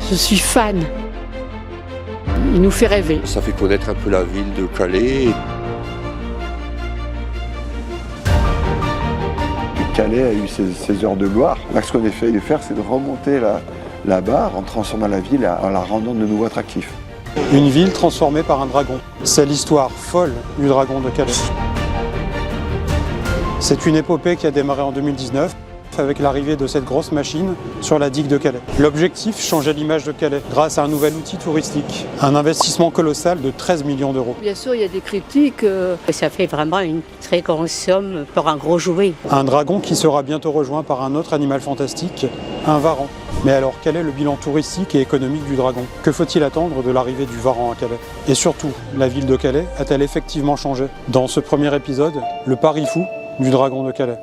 Je suis fan. Il nous fait rêver. Ça fait connaître un peu la ville de Calais. Calais a eu ses heures de gloire. Là, ce qu'on essaie de faire, c'est de remonter la barre en transformant la ville, en la rendant de nouveau attractive. Une ville transformée par un dragon. C'est l'histoire folle du dragon de Calais. C'est une épopée qui a démarré en 2019 avec l'arrivée de cette grosse machine sur la digue de Calais. L'objectif, changer l'image de Calais grâce à un nouvel outil touristique. Un investissement colossal de 13 millions d'euros. Bien sûr, il y a des critiques. Ça fait vraiment une très grande somme pour un gros jouet. Un dragon qui sera bientôt rejoint par un autre animal fantastique, un varan. Mais alors, quel est le bilan touristique et économique du dragon? Que faut-il attendre de l'arrivée du varan à Calais? Et surtout, la ville de Calais a-t-elle effectivement changé? Dans ce premier épisode, le pari fou du dragon de Calais.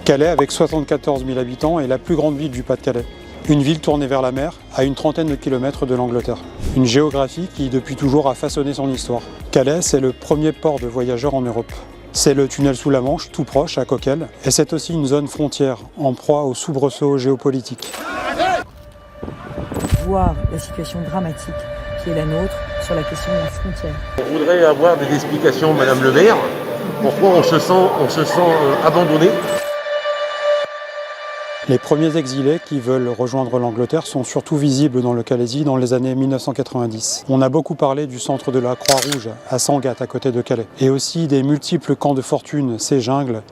Calais, avec 74 000 habitants, est la plus grande ville du Pas-de-Calais. Une ville tournée vers la mer, à une trentaine de kilomètres de l'Angleterre. Une géographie qui, depuis toujours, a façonné son histoire. Calais, c'est le premier port de voyageurs en Europe. C'est le tunnel sous la Manche, tout proche, à Coquelles, et c'est aussi une zone frontière, en proie aux soubresauts géopolitiques. Voir la situation dramatique qui est la nôtre sur la question de la frontière. On voudrait avoir des explications, Madame le maire, pourquoi on se sent abandonné. Les premiers exilés qui veulent rejoindre l'Angleterre sont surtout visibles dans le Calaisis dans les années 1990. On a beaucoup parlé du centre de la Croix-Rouge, à Sangatte, à côté de Calais, et aussi des multiples camps de fortune, ces jungles,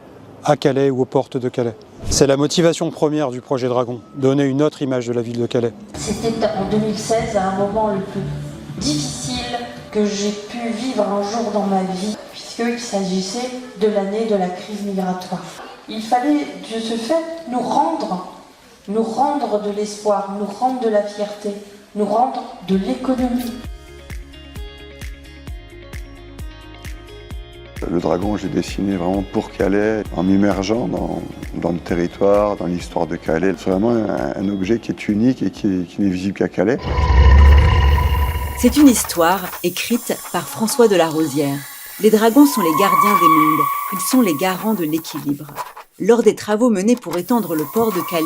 à Calais ou aux portes de Calais. C'est la motivation première du projet Dragon, donner une autre image de la ville de Calais. C'était en 2016, à un moment le plus difficile que j'ai pu vivre un jour dans ma vie, puisqu'il s'agissait de l'année de la crise migratoire. Il fallait, de ce fait, nous rendre de l'espoir, nous rendre de la fierté, nous rendre de l'économie. Le dragon, j'ai dessiné vraiment pour Calais, en m'immergeant dans le territoire, dans l'histoire de Calais. C'est vraiment un objet qui est unique et qui n'est visible qu'à Calais. C'est une histoire écrite par François de la Rosière. Les dragons sont les gardiens des mondes, ils sont les garants de l'équilibre. Lors des travaux menés pour étendre le port de Calais,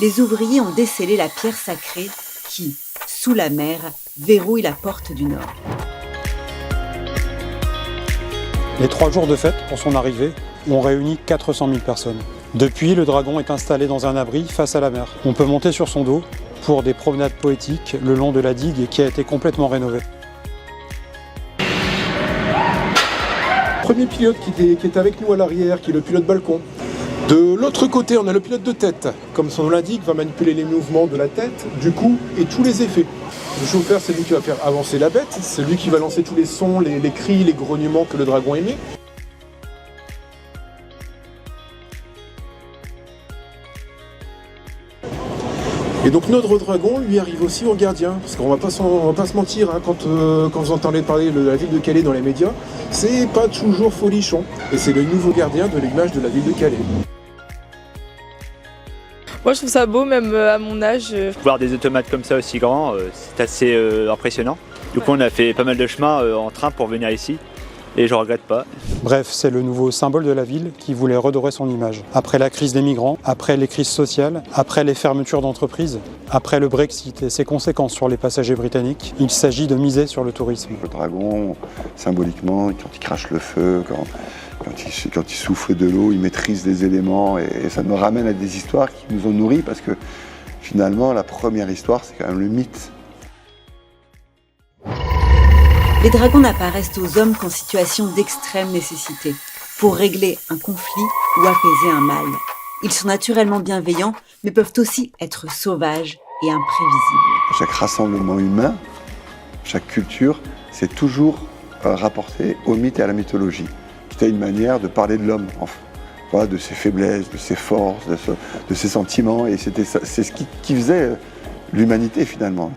les ouvriers ont décelé la pierre sacrée qui, sous la mer, verrouille la porte du Nord. Les 3 jours de fête pour son arrivée ont réuni 400 000 personnes. Depuis, le dragon est installé dans un abri face à la mer. On peut monter sur son dos pour des promenades poétiques le long de la digue qui a été complètement rénovée. Premier pilote qui est avec nous à l'arrière, qui est le pilote balcon. De l'autre côté, on a le pilote de tête. Comme son nom l'indique, va manipuler les mouvements de la tête, du cou et tous les effets. Le chauffeur, c'est lui qui va faire avancer la bête, c'est lui qui va lancer tous les sons, les cris, les grognements que le dragon émet. Et donc notre dragon, lui, arrive aussi en gardien, parce qu'on va pas se mentir, hein, quand vous entendez parler de la ville de Calais dans les médias, c'est pas toujours folichon. Et c'est le nouveau gardien de l'image de la ville de Calais. Moi je trouve ça beau, même à mon âge. Voir des automates comme ça aussi grands, c'est assez impressionnant. Du coup on a fait pas mal de chemin en train pour venir ici. Et je regrette pas. Bref, c'est le nouveau symbole de la ville qui voulait redorer son image. Après la crise des migrants, après les crises sociales, après les fermetures d'entreprises, après le Brexit et ses conséquences sur les passagers britanniques, il s'agit de miser sur le tourisme. Le dragon, symboliquement, quand il crache le feu, quand il souffle de l'eau, il maîtrise les éléments et ça nous ramène à des histoires qui nous ont nourris parce que finalement, la première histoire, c'est quand même le mythe. Les dragons n'apparaissent aux hommes qu'en situation d'extrême nécessité, pour régler un conflit ou apaiser un mal. Ils sont naturellement bienveillants, mais peuvent aussi être sauvages et imprévisibles. Chaque rassemblement humain, chaque culture, c'est toujours rapporté au mythe et à la mythologie. C'était une manière de parler de l'homme, enfin, de ses faiblesses, de ses forces, de ses sentiments, et c'est ce qui faisait l'humanité finalement.